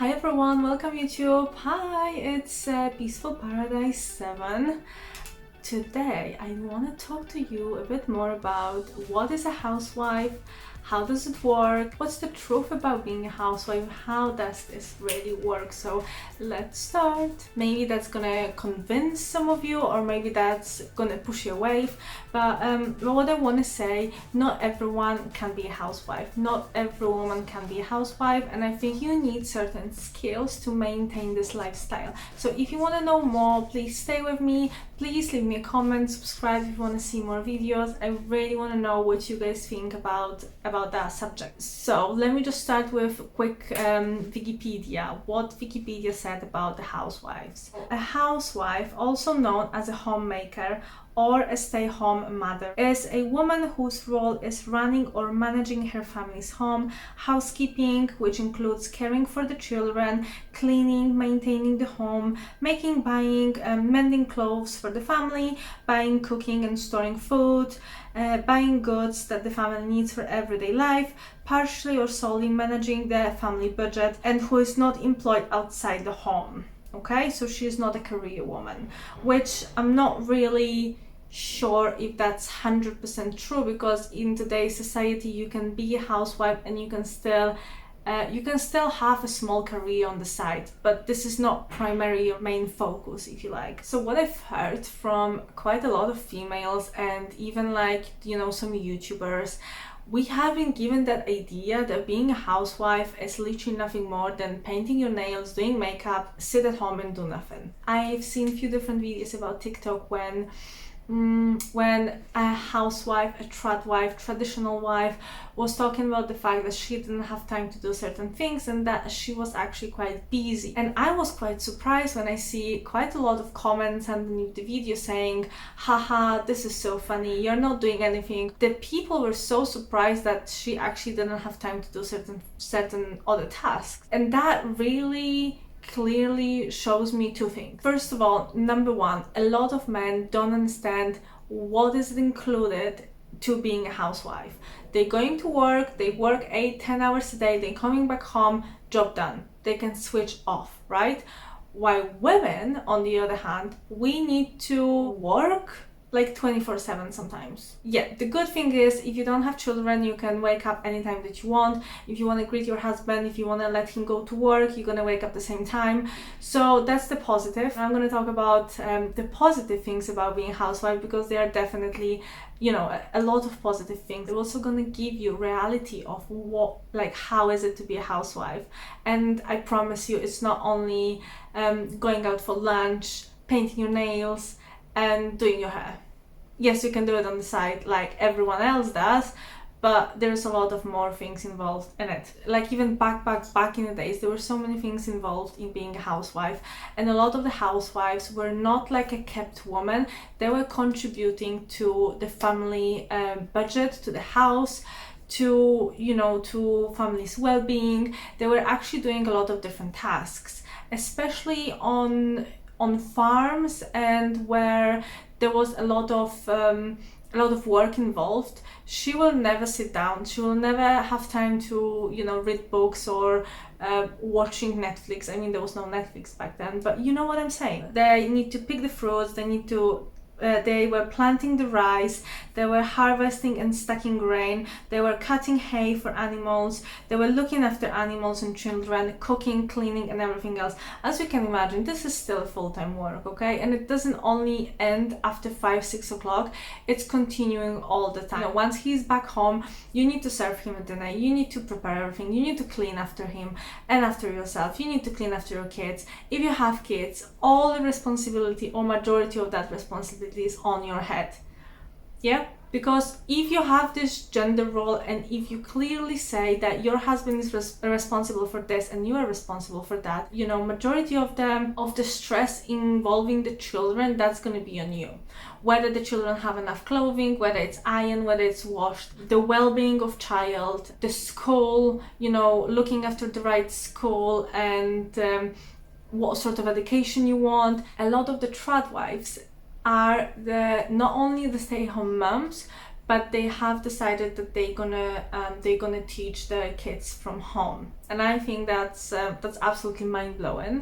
Hi everyone, welcome YouTube. Hi, it's Peaceful Paradise 7. Today I want to talk to you a bit more about what is a housewife, how does it work, what's the truth about being a housewife, how does this really work. So let's start. Maybe that's gonna convince some of you, or maybe that's gonna push you away, but what I want to say, not everyone can be a housewife, not every woman can be a housewife, and I think you need certain skills to maintain this lifestyle. So if you want to know more, please stay with me, please leave me a comment, subscribe if you want to see more videos. I really want to know what you guys think about that subject. So let me just start with a quick Wikipedia, what Wikipedia said about the housewives. A housewife, also known as a homemaker or a stay-home mother, is a woman whose role is running or managing her family's home, housekeeping, which includes caring for the children, cleaning, maintaining the home, making, buying, mending clothes for the family, buying, cooking and storing food, buying goods that the family needs for everyday life, partially or solely managing the family budget, and who is not employed outside the home. Okay, so she's not a career woman, which I'm not really sure if that's 100% true, because in today's society you can be a housewife and you can still have a small career on the side, but this is not primary or main focus, if you like. So what I've heard from quite a lot of females and even some YouTubers, we have been given that idea that being a housewife is literally nothing more than painting your nails, doing makeup, sit at home and do nothing. I've seen a few different videos about TikTok when a housewife, a tradwife, traditional wife, was talking about the fact that she didn't have time to do certain things and that she was actually quite busy. And I was quite surprised when I see quite a lot of comments underneath the video saying, haha, this is so funny, you're not doing anything. The people were so surprised that she actually didn't have time to do certain other tasks. And that really clearly shows me two things. First of all, number one, a lot of men don't understand what is included to being a housewife. They're going to work, they work 8-10 hours a day, they're coming back home, job done. They can switch off, right? While women, on the other hand, we need to work like 24/7 sometimes. Yeah, the good thing is if you don't have children, you can wake up anytime that you want. If you want to greet your husband, if you want to let him go to work, you're gonna wake up the same time. So that's the positive. I'm gonna talk about the positive things about being a housewife, because there are definitely a lot of positive things. I'm also gonna give you reality of how is it to be a housewife. And I promise you, it's not only going out for lunch, painting your nails and doing your hair. Yes, you can do it on the side like everyone else does, but there's a lot of more things involved in it. Like even back in the days, there were so many things involved in being a housewife, and a lot of the housewives were not like a kept woman. They were contributing to the family budget, to the house, to family's well-being. They were actually doing a lot of different tasks, especially on farms and where there was a lot of work involved. She will never sit down. She will never have time to read books or watching Netflix. I mean, there was no Netflix back then, but you know what I'm saying. They need to pick the fruits. They were planting the rice, they were harvesting and stacking grain, they were cutting hay for animals, they were looking after animals and children, cooking, cleaning and everything else. As you can imagine, this is still full-time work, okay? And it doesn't only end after 5-6 o'clock, it's continuing all the time. Once he's back home, you need to serve him a dinner, you need to prepare everything, you need to clean after him and after yourself, you need to clean after your kids. If you have kids, all the responsibility or majority of that responsibility is on your head. Yeah, because if you have this gender role and if you clearly say that your husband is responsible for this and you are responsible for that, majority of the stress involving the children, that's going to be on you. Whether the children have enough clothing, whether it's ironed, whether it's washed, the well-being of child, the school, looking after the right school, and what sort of education you want. A lot of the tradwives are not only the stay-at-home moms, but they have decided that they're gonna teach their kids from home, and I think that's absolutely mind-blowing.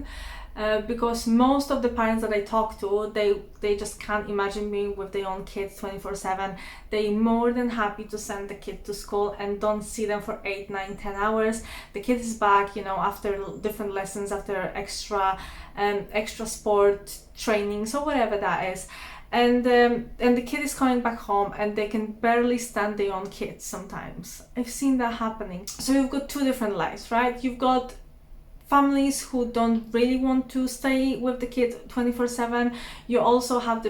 Because most of the parents that I talk to, they just can't imagine being with their own kids 24/7. They're more than happy to send the kid to school and don't see them for 8, 9, 10 hours. The kid is back, after different lessons, after extra sport trainings or whatever that is. And the kid is coming back home and they can barely stand their own kids sometimes. I've seen that happening. So you've got two different lives, right? You've got families who don't really want to stay with the kid 24/7. You also have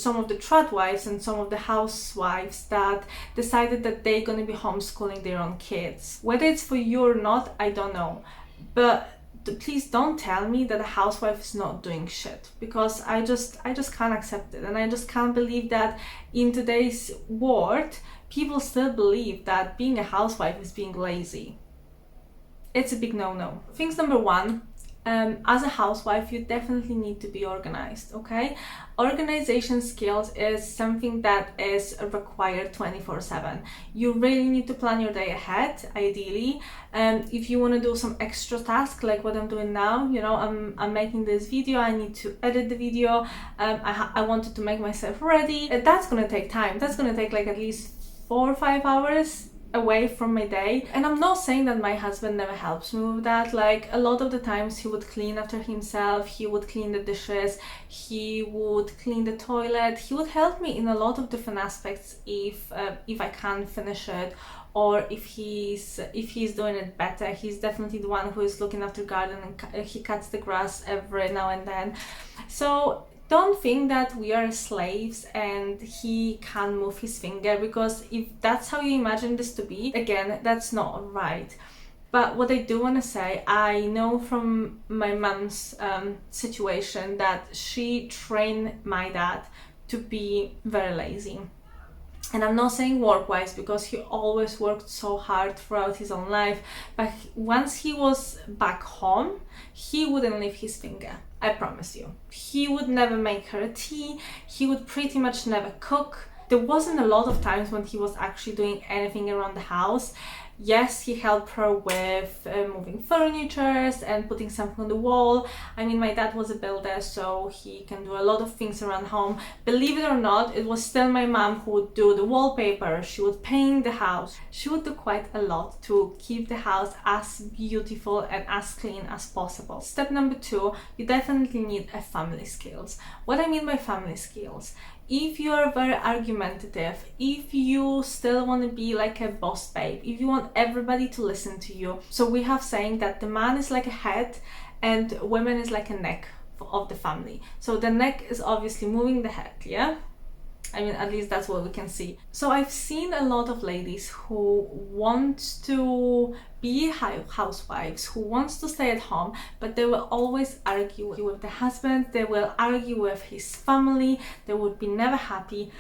some of the Tradwifes and some of the housewives that decided that they're going to be homeschooling their own kids. Whether it's for you or not, I don't know. But please don't tell me that a housewife is not doing shit, because I just can't accept it. And I just can't believe that in today's world, people still believe that being a housewife is being lazy. It's a big no-no. Things number one, as a housewife, you definitely need to be organized, okay? Organization skills is something that is required 24/7. You really need to plan your day ahead, ideally. If you want to do some extra tasks like what I'm doing now, I'm making this video, I need to edit the video, I wanted to make myself ready. That's gonna take time. That's gonna take like at least 4 or 5 hours away from my day. And I'm not saying that my husband never helps me with that. Like, a lot of the times he would clean after himself, he would clean the dishes, he would clean the toilet, he would help me in a lot of different aspects if I can't finish it, or if he's doing it better. He's definitely the one who is looking after garden, and he cuts the grass every now and then. So don't think that we are slaves and he can't move his finger, because if that's how you imagine this to be, again, that's not right. But what I do want to say, I know from my mom's situation that she trained my dad to be very lazy. And I'm not saying work-wise, because he always worked so hard throughout his own life, but once he was back home, he wouldn't lift his finger. I promise you. He would never make her a tea. He would pretty much never cook. There wasn't a lot of times when he was actually doing anything around the house. Yes, he helped her with moving furniture and putting something on the wall. I mean, my dad was a builder, so he can do a lot of things around home. Believe it or not, it was still my mom who would do the wallpaper. She would paint the house. She would do quite a lot to keep the house as beautiful and as clean as possible. Step number 2, you definitely need a family skills. What I mean by family skills, if you're very argumentative, if you still want to be like a boss babe, if you want everybody to listen to you. So we have saying that the man is like a head and women is like a neck of the family. So the neck is obviously moving the head, yeah? I mean, at least that's what we can see. So I've seen a lot of ladies who want to be housewives, who wants to stay at home, but they will always argue with the husband, they will argue with his family, they would be never happy.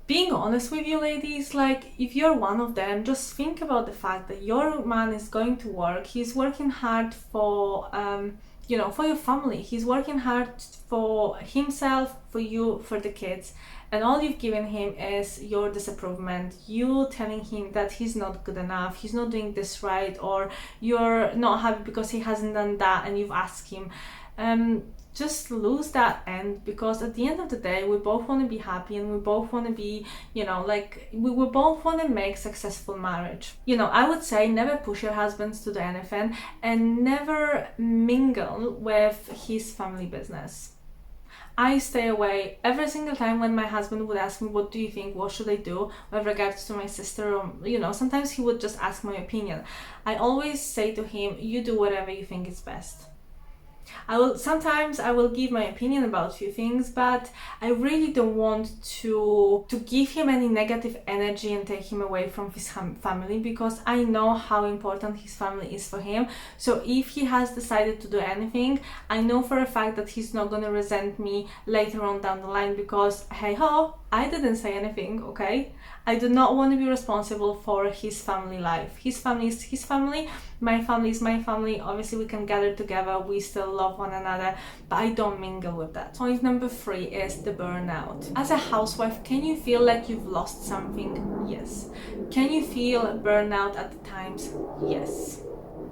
Being honest with you ladies, like, if you're one of them, just think about the fact that your man is going to work, he's working hard for for your family, he's working hard for himself, for you, for the kids, and all you've given him is your disapproval, you telling him that he's not good enough, he's not doing this right, or you're not happy because he hasn't done that and you've asked him. Just lose that end, because at the end of the day, we both want to be happy and we both want to be, we both want to make successful marriage. I would say never push your husbands to do anything, and never mingle with his family business. I stay away every single time when my husband would ask me, what do you think, what should I do with regards to my sister, or sometimes he would just ask my opinion. I always say to him, you do whatever you think is best. Sometimes I will give my opinion about a few things, but I really don't want to give him any negative energy and take him away from his family, because I know how important his family is for him. So if he has decided to do anything, I know for a fact that he's not going to resent me later on down the line, because hey ho, I didn't say anything, okay? I do not want to be responsible for his family life. His family is his family, my family is my family. Obviously, we can gather together, we still love one another, but I don't mingle with that. Point number 3 is the burnout. As a housewife, can you feel like you've lost something? Yes. Can you feel burnout at the times? Yes.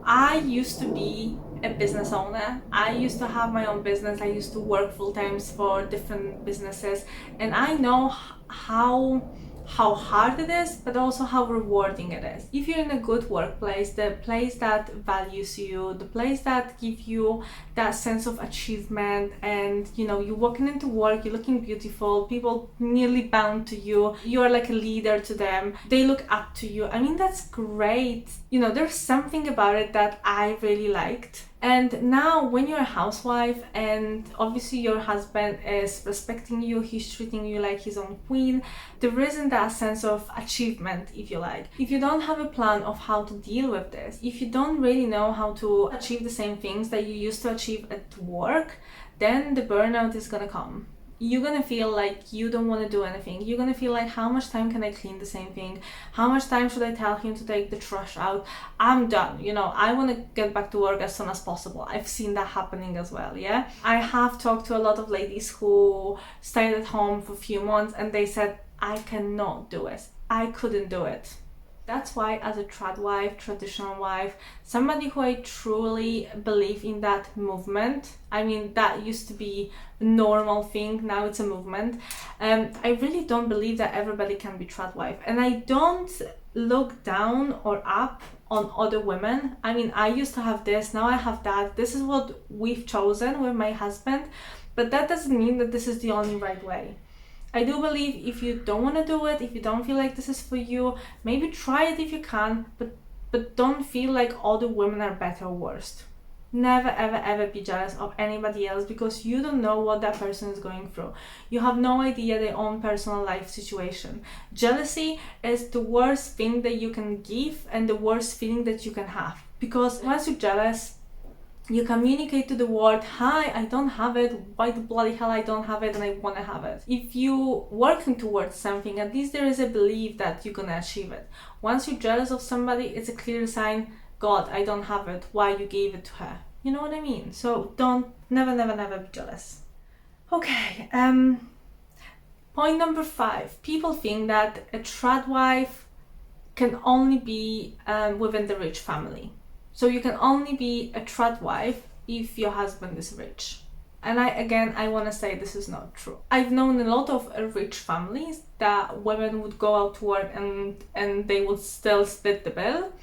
I used to be a business owner. I used to have my own business. I used to work full time for different businesses, and I know how hard it is, but also how rewarding it is. If you're in a good workplace, the place that values you, the place that gives you that sense of achievement, and you're walking into work, you're looking beautiful, people nearly bound to you, you're like a leader to them, they look up to you. I mean, that's great. There's something about it that I really liked. And now when you're a housewife and obviously your husband is respecting you, he's treating you like his own queen, there isn't that sense of achievement, if you like. If you don't have a plan of how to deal with this, if you don't really know how to achieve the same things that you used to achieve at work, then the burnout is gonna come. You're gonna feel like you don't want to do anything. You're gonna feel like, how much time can I clean the same thing? How much time should I tell him to take the trash out? I'm done. I want to get back to work as soon as possible. I've seen that happening as well, yeah? I have talked to a lot of ladies who stayed at home for a few months and they said, I cannot do it. I couldn't do it. That's why, as a trad wife, traditional wife, somebody who I truly believe in that movement, I mean, that used to be a normal thing, now it's a movement. I really don't believe that everybody can be trad wife. And I don't look down or up on other women. I mean, I used to have this, now I have that. This is what we've chosen with my husband, but that doesn't mean that this is the only right way. I do believe if you don't want to do it, if you don't feel like this is for you, maybe try it if you can, but don't feel like all the women are better or worse. Never, ever, ever be jealous of anybody else, because you don't know what that person is going through. You have no idea their own personal life situation. Jealousy is the worst thing that you can give and the worst feeling that you can have. Because once you're jealous, you communicate to the world, hi, I don't have it, why the bloody hell I don't have it and I want to have it. If you working towards something, at least there is a belief that you're gonna achieve it. Once you're jealous of somebody, it's a clear sign, God, I don't have it, why you gave it to her. You know what I mean? So never, never, never be jealous. Okay, point number 5. People think that a trad wife can only be within the rich family. So you can only be a trad wife if your husband is rich. And I want to say this is not true. I've known a lot of rich families that women would go out to work and they would still split the bill.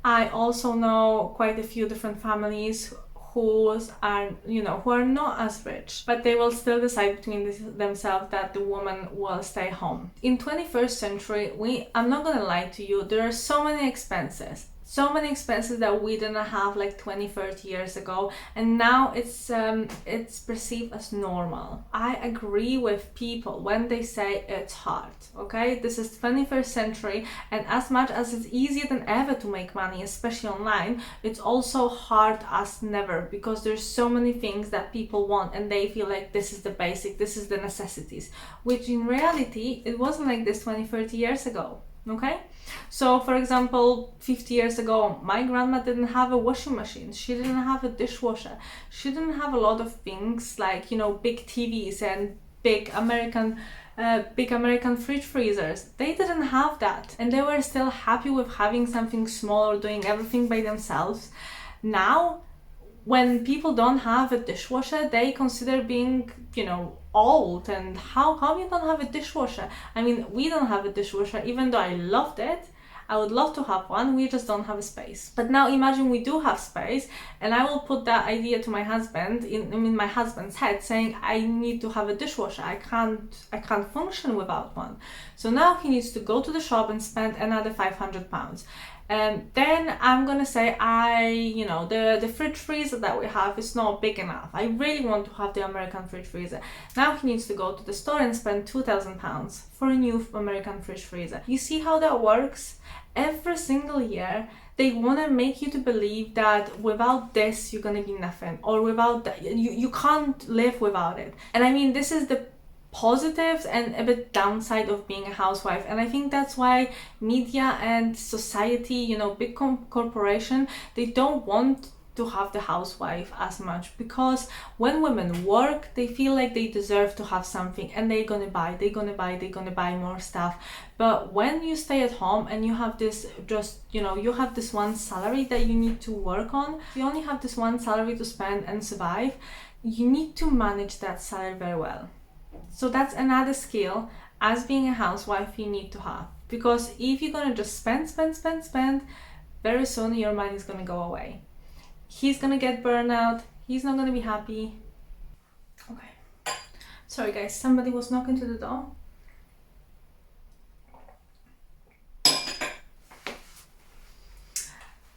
I also know quite a few different families who are not as rich, but they will still decide between themselves that the woman will stay home. In 21st century, I'm not gonna lie to you, there are so many expenses that we didn't have like 20-30 years ago, and now it's perceived as normal. I agree with people when they say it's hard, okay? This is 21st century, and as much as it's easier than ever to make money, especially online, it's also hard as never, because there's so many things that people want and they feel like this is the basic, this is the necessities, which in reality it wasn't like this 20-30 years ago. Okay, so for example, 50 years ago, my grandma didn't have a washing machine, she didn't have a dishwasher, she didn't have a lot of things like, big TVs and big American fridge freezers. They didn't have that, and they were still happy with having something small or doing everything by themselves. Now, when people don't have a dishwasher, they consider being, old, and how you don't have a dishwasher? I mean, we don't have a dishwasher, even though I loved it. I would love to have one, we just don't have a space. But now imagine we do have space, and I will put that idea to my husband in my husband's head, saying I need to have a dishwasher, I can't function without one. So now he needs to go to the shop and spend another £500. And then I'm gonna say, the fridge freezer that we have is not big enough. I really want to have the American fridge freezer. Now he needs to go to the store and spend £2,000 for a new American fridge freezer. You see how that works? Every single year, they want to make you to believe that without this, you're gonna be nothing, or without that, you can't live without it. And I mean, this is the positives and a bit downside of being a housewife. And I think that's why media and society, you know, big corporation, they don't want to have the housewife as much, because when women work, they feel like they deserve to have something, and they're gonna buy more stuff. But when you stay at home and you have this, just, you know, you have this one salary that you need to work on, you only have this one salary to spend and survive, you need to manage that salary very well. So that's another skill as being a housewife you need to have, because if you're gonna just spend, very soon your money is gonna go away. He's gonna get burnout, he's not gonna be happy. Okay, sorry guys, somebody was knocking to the door.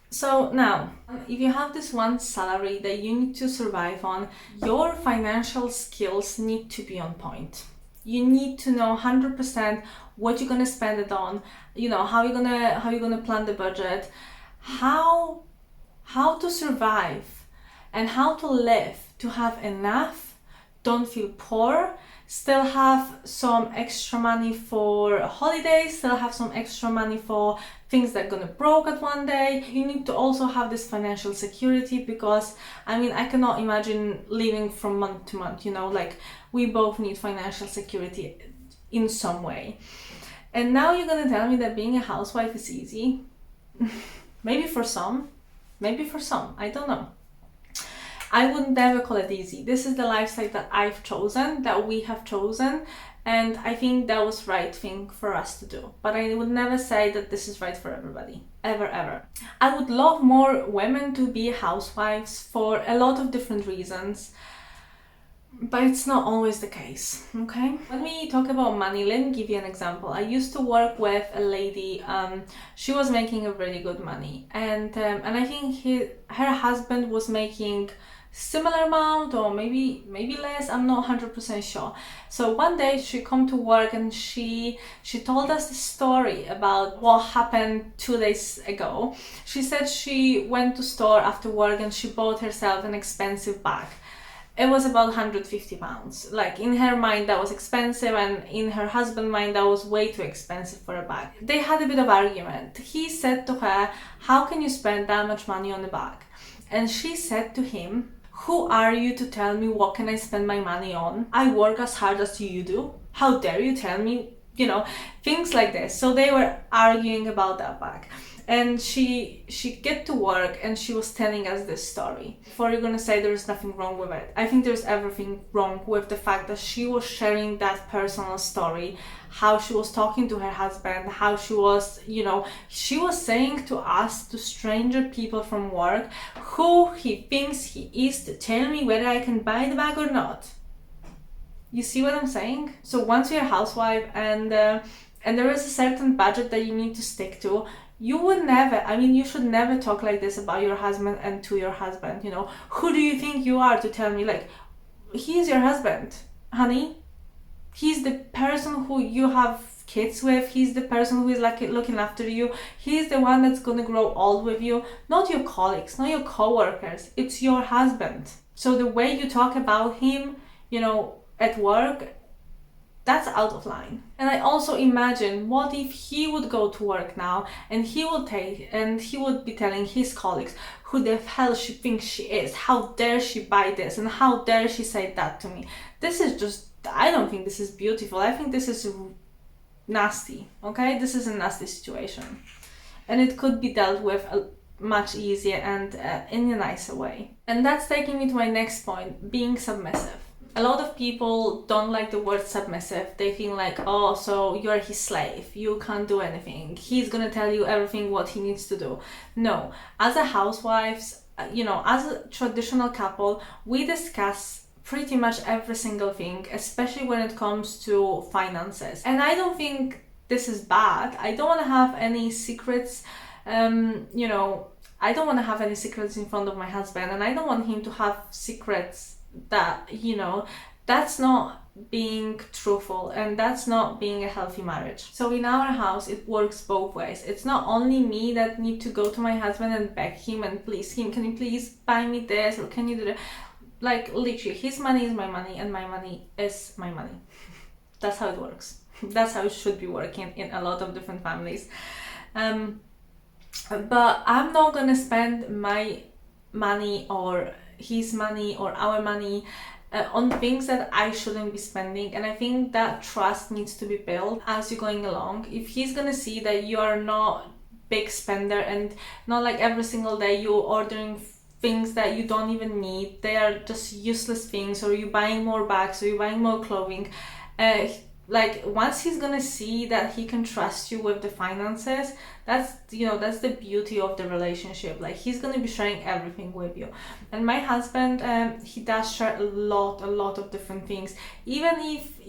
So now, if you have this one salary that you need to survive on, your financial skills need to be on point. You need to know 100% what you're gonna spend it on, you know, how you're gonna plan the budget, how to survive and how to live, to have enough, don't feel poor, still have some extra money for holidays, still have some extra money for things that are gonna broke at one day. You need to also have this financial security, because I mean, I cannot imagine living from month to month, you know, like we both need financial security in some way. And now you're gonna tell me that being a housewife is easy? Maybe for some, I don't know. I would never call it easy. This is the lifestyle that I've chosen, that we have chosen, and I think that was right thing for us to do. But I would never say that this is right for everybody, ever. I would love more women to be housewives for a lot of different reasons, but it's not always the case, okay? When we talk about money, let me give you an example. I used to work with a lady, she was making a really good money, and I think her husband was making similar amount, or maybe less, I'm not 100% sure. So one day she come to work and she told us the story about what happened 2 days ago. She said she went to store after work and she bought herself an expensive bag. It was about £150. Like, in her mind that was expensive, and in her husband's mind that was way too expensive for a bag. They had a bit of argument. He said to her, how can you spend that much money on a bag? And she said to him, who are you to tell me what can I spend my money on? I work as hard as you do. How dare you tell me, you know, things like this. So they were arguing about that bag. And she get to work and she was telling us this story. Before you're gonna say there's nothing wrong with it, I think there's everything wrong with the fact that she was sharing that personal story, how she was talking to her husband, how she was, you know, she was saying to us, to stranger people from work, who he thinks he is to tell me whether I can buy the bag or not. You see what I'm saying? So once you're a housewife and there is a certain budget that you need to stick to, you would never, I mean, you should never talk like this about your husband and to your husband, you know. Who do you think you are to tell me, like, he's your husband, honey. He's the person who you have kids with. He's the person who is like looking after you. He's the one that's gonna grow old with you, not your colleagues, not your co-workers. It's your husband. So the way you talk about him, you know, at work, that's out of line. And I also imagine, what if he would go to work now and he would be telling his colleagues who the hell she thinks she is, how dare she buy this, and how dare she say that to me. This is just, I don't think this is beautiful. I think this is nasty, okay? This is a nasty situation. And it could be dealt with much easier and in a nicer way. And that's taking me to my next point, being submissive. A lot of people don't like the word submissive. They feel like, oh, so you're his slave. You can't do anything. He's gonna tell you everything what he needs to do. No, as a housewives, you know, as a traditional couple, we discuss pretty much every single thing, especially when it comes to finances. And I don't think this is bad. I don't want to have any secrets, you know, I don't want to have any secrets in front of my husband, and I don't want him to have secrets that, you know, that's not being truthful, and that's not being a healthy marriage. So in our house, it works both ways. It's not only me that need to go to my husband and beg him and please him, can you please buy me this, or can you do that? Like, literally, his money is my money and my money is my money. That's how it works. That's how it should be working in a lot of different families. But I'm not gonna spend my money or his money or our money on things that I shouldn't be spending. And I think that trust needs to be built as you're going along. If he's gonna see that you are not big spender and not like every single day you're ordering things that you don't even need, they are just useless things, or you're buying more bags or you're buying more clothing, like once he's gonna see that he can trust you with the finances, that's that's the beauty of the relationship. Like he's gonna be sharing everything with you. And my husband, he does share a lot of different things. Even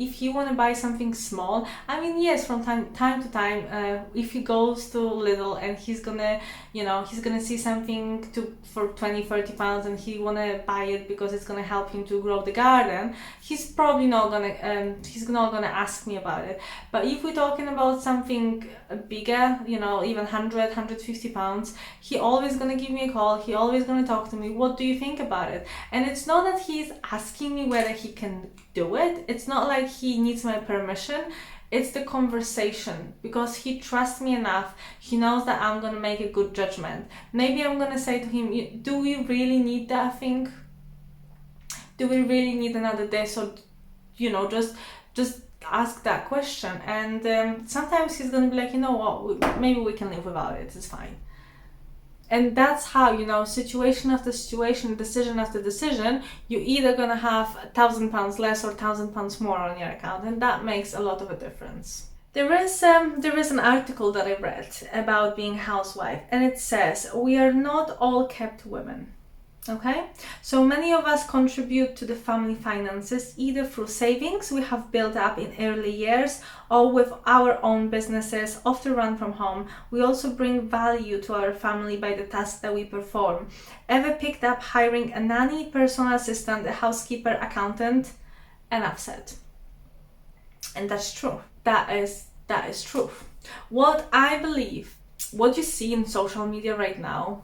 if he want to buy something small, I mean, yes, from time to time, if he goes to Lidl and he's gonna see something for 20-30 pounds and he wanna buy it because it's gonna help him to grow the garden, he's probably not gonna ask me about it. But if we're talking about something bigger, even 150 pounds, he always gonna give me a call. He always gonna talk to me. What do you think about it? And it's not that he's asking me whether he can do it. It's not like he needs my permission. It's the conversation, because he trusts me enough. He knows that I'm gonna make a good judgment. Maybe I'm gonna say to him, do we really need that thing? Do we really need another this? Or just ask that question. And sometimes he's gonna be like, you know what, maybe we can live without it, it's fine. And that's how, situation after situation, decision after decision, you're either gonna have £1,000 less or £1,000 more on your account, and that makes a lot of a difference. There is an article that I read about being a housewife, and it says we are not all kept women. Okay, so many of us contribute to the family finances either through savings we have built up in early years or with our own businesses, often run from home. We also bring value to our family by the tasks that we perform. Ever picked up hiring a nanny, personal assistant, a housekeeper, accountant? Enough said. And that's true. That is true. What I believe, what you see in social media right now,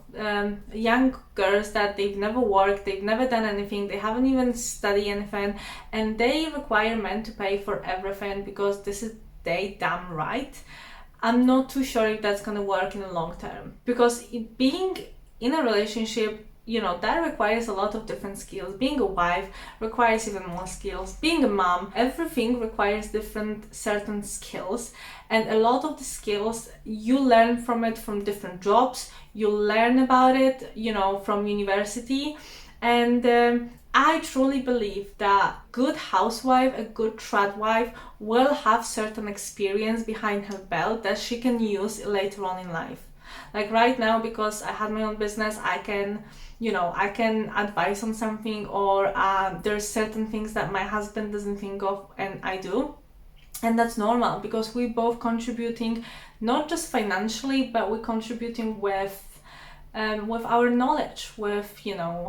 young girls that they've never worked, they've never done anything, they haven't even studied anything, and they require men to pay for everything because this is they damn right. I'm not too sure if that's gonna work in the long term, because being in a relationship, that requires a lot of different skills. Being a wife requires even more skills. Being a mom, everything requires certain skills. And a lot of the skills, you learn from different jobs. You learn about it, from university. And I truly believe that good housewife, a good tradwife, will have certain experience behind her belt that she can use later on in life. Like right now, because I had my own business, I can advise on something, or there's certain things that my husband doesn't think of and I do. And that's normal, because we're both contributing, not just financially, but we're contributing with our knowledge, with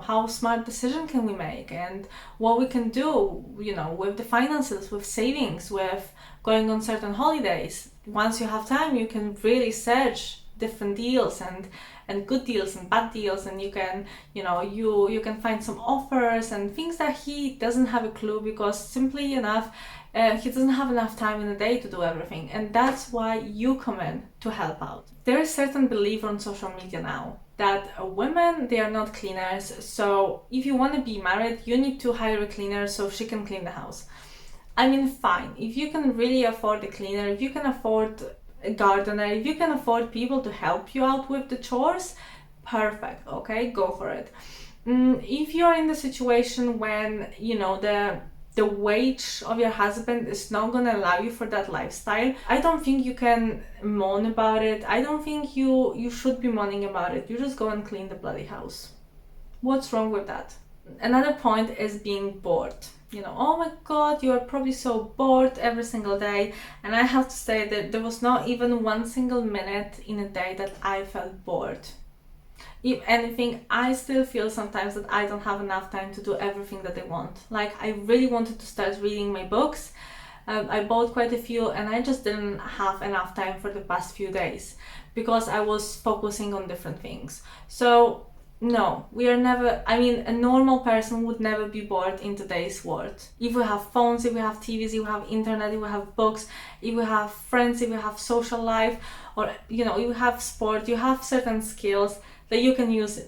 how smart decision can we make, and what we can do with the finances, with savings, with going on certain holidays. Once you have time, you can really search different deals and good deals and bad deals, and you can you can find some offers and things that he doesn't have a clue, because simply enough he doesn't have enough time in the day to do everything. And that's why you come in to help out. There is certain belief on social media now that women, they are not cleaners, so if you want to be married, you need to hire a cleaner so she can clean the house. I mean, fine, if you can really afford a cleaner, if you can afford a gardener, if you can afford people to help you out with the chores, perfect, okay, go for it. If you're in the situation when the wage of your husband is not going to allow you for that lifestyle, I don't think you can moan about it. I don't think you should be moaning about it. You just go and clean the bloody house. What's wrong with that? Another point is being bored. Oh my god, you are probably so bored every single day. And I have to say that there was not even one single minute in a day that I felt bored. If anything, I still feel sometimes that I don't have enough time to do everything that I want. Like, I really wanted to start reading my books. I bought quite a few, and I just didn't have enough time for the past few days because I was focusing on different things. So No, we are never, I mean, a normal person would never be bored in today's world. If we have phones, if we have TVs, if we have internet, if we have books, if we have friends, if we have social life, or, you know, you have sport, you have certain skills that you can use,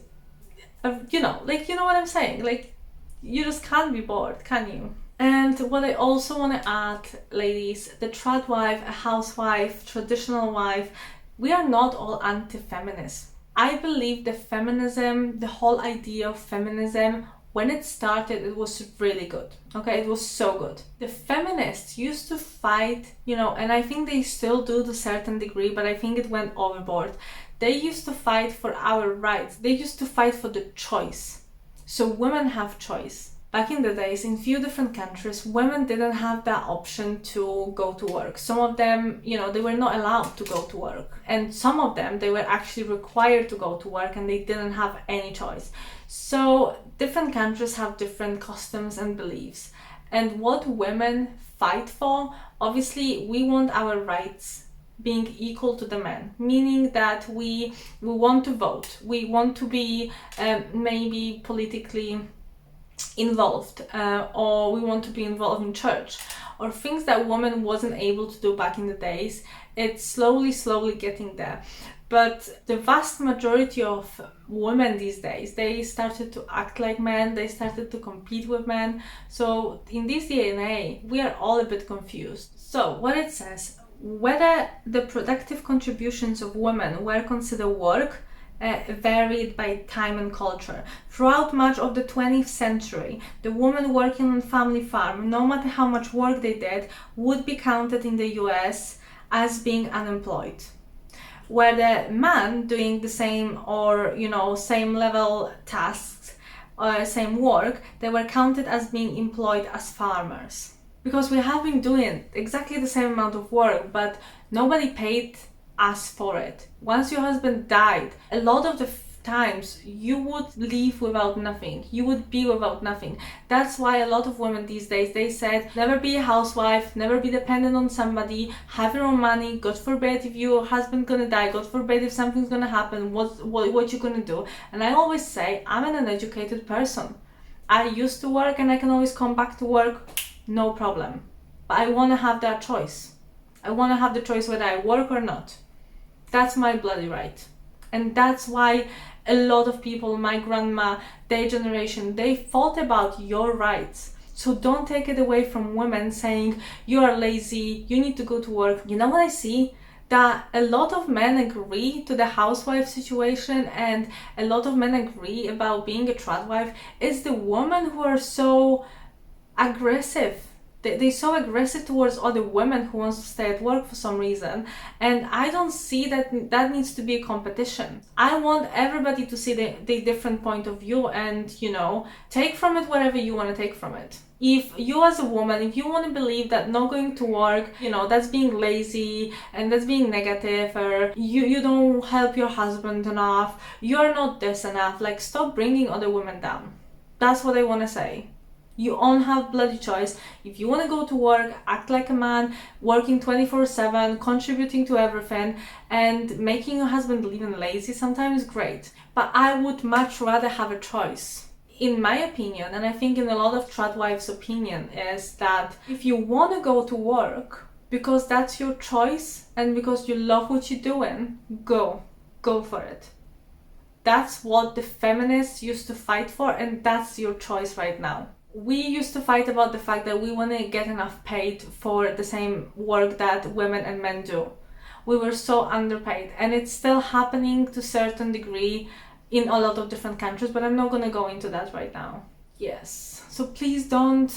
you know, like, you know what I'm saying? Like, you just can't be bored, can you? And what I also want to add, ladies, the trad wife, a housewife, traditional wife, we are not all anti-feminist. I believe the feminism, the whole idea of feminism, when it started, it was really good. Okay, it was so good. The feminists used to fight, you know, and I think they still do to a certain degree, but I think it went overboard. They used to fight for our rights. They used to fight for the choice. So women have choice. Back in the days, in few different countries, women didn't have that option to go to work. Some of them, you know, they were not allowed to go to work. And some of them, they were actually required to go to work and they didn't have any choice. So different countries have different customs and beliefs. And what women fight for, obviously, we want our rights being equal to the men, meaning that we want to vote, we want to be maybe politically involved, or we want to be involved in church, or things that women wasn't able to do back in the days. It's slowly getting there. But the vast majority of women these days, they started to act like men, they started to compete with men. So in this DNA, we are all a bit confused. So what it says, whether the productive contributions of women were considered work, varied by time and culture. Throughout much of the 20th century, the woman working on family farm, no matter how much work they did, would be counted in the US as being unemployed. Where the man doing the same, or, you know, same level tasks, same work, they were counted as being employed as farmers. Because we have been doing exactly the same amount of work, but nobody paid us for it. Once your husband died, a lot of the times you would leave without nothing, you would be without nothing. That's why a lot of women these days, they said never be a housewife, never be dependent on somebody, have your own money. God forbid if your husband gonna die, God forbid if something's gonna happen, what you gonna do? And I always say, I'm an uneducated person. I used to work and I can always come back to work, no problem. But I want to have that choice. I want to have the choice whether I work or not. That's my bloody right. And that's why a lot of people, my grandma, their generation, they fought about your rights. So don't take it away from women saying you are lazy, you need to go to work. You know what I see? That a lot of men agree to the housewife situation, and a lot of men agree about being a trad wife. It's the women who are so aggressive. They're so aggressive towards other women who wants to stay at work for some reason. And I don't see that needs to be a competition. I want everybody to see the different point of view and, you know, take from it whatever you want to take from it. If you as a woman, if you want to believe that not going to work, you know, that's being lazy and that's being negative, or you don't help your husband enough, you're not this enough, like, stop bringing other women down. That's what I want to say. You all have bloody choice. If you want to go to work, act like a man, working 24/7, contributing to everything, and making your husband leaving lazy sometimes is great. But I would much rather have a choice. In my opinion, and I think in a lot of trad wives' opinion, is that if you want to go to work because that's your choice and because you love what you're doing, go for it. That's what the feminists used to fight for, and that's your choice right now. We used to fight about the fact that we want to get enough paid for the same work that women and men do. We were so underpaid, and it's still happening to a certain degree in a lot of different countries, but I'm not going to go into that right now. Yes, so please don't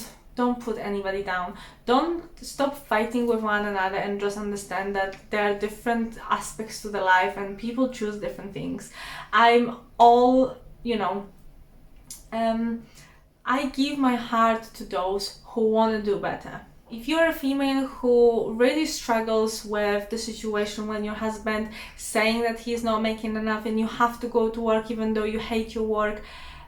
put anybody down. Don't stop fighting with one another, and just understand that there are different aspects to the life and people choose different things. I'm all, I give my heart to those who want to do better. If you're a female who really struggles with the situation when your husband saying that he's not making enough and you have to go to work even though you hate your work,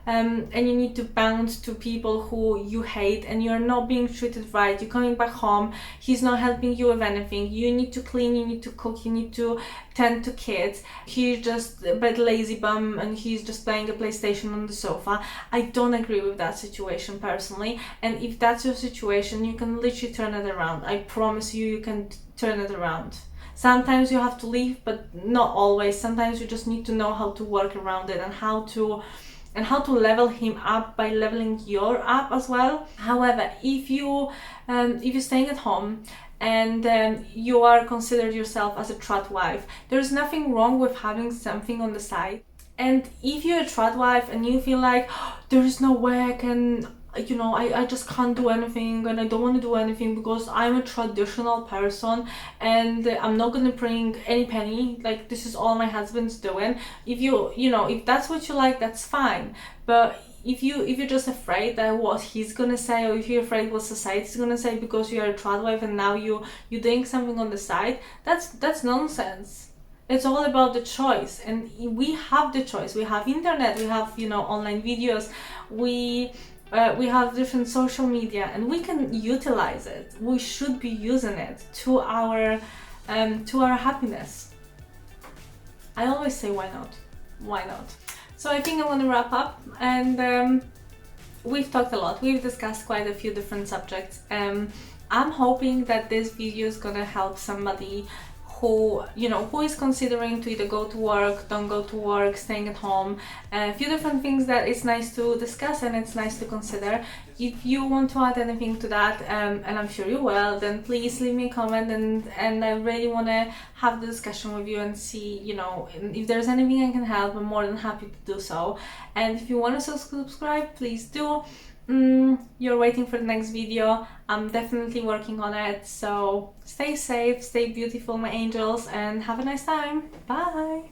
and you need to bounce to people who you hate and you're not being treated right. You're coming back home, he's not helping you with anything. You need to clean, you need to cook, you need to tend to kids. He's just a bit lazy bum and he's just playing a PlayStation on the sofa. I don't agree with that situation personally, and if that's your situation, you can literally turn it around. I promise you, you can turn it around. Sometimes you have to leave, but not always. Sometimes you just need to know how to work around it and how to level him up by leveling your up as well. However, if you're staying at home and you are considered yourself as a tradwife, there's nothing wrong with having something on the side. And if you're a tradwife and you feel like, "Oh, there is no way I can, I just can't do anything and I don't want to do anything because I'm a traditional person and I'm not gonna bring any penny, like this is all my husband's doing." If that's what you like, that's fine. But if you're just afraid that what he's gonna say, or if you're afraid what society's gonna say because you're a tradwife and now you're doing something on the side, that's nonsense. It's all about the choice, and we have the choice. We have internet, we have online videos, we have different social media, and we can utilize it. We should be using it to our happiness. I always say, why not? Why not? So I think I'm gonna wrap up, and we've talked a lot. We've discussed quite a few different subjects. I'm hoping that this video is gonna help somebody who is considering to either go to work, don't go to work, staying at home. A few different things that it's nice to discuss and it's nice to consider. If you want to add anything to that, and I'm sure you will, then please leave me a comment, and I really want to have the discussion with you and see, if there's anything I can help. I'm more than happy to do so. And if you want to subscribe, please do. You're waiting for the next video. I'm definitely working on it, so stay safe, stay beautiful, my angels, and have a nice time. Bye.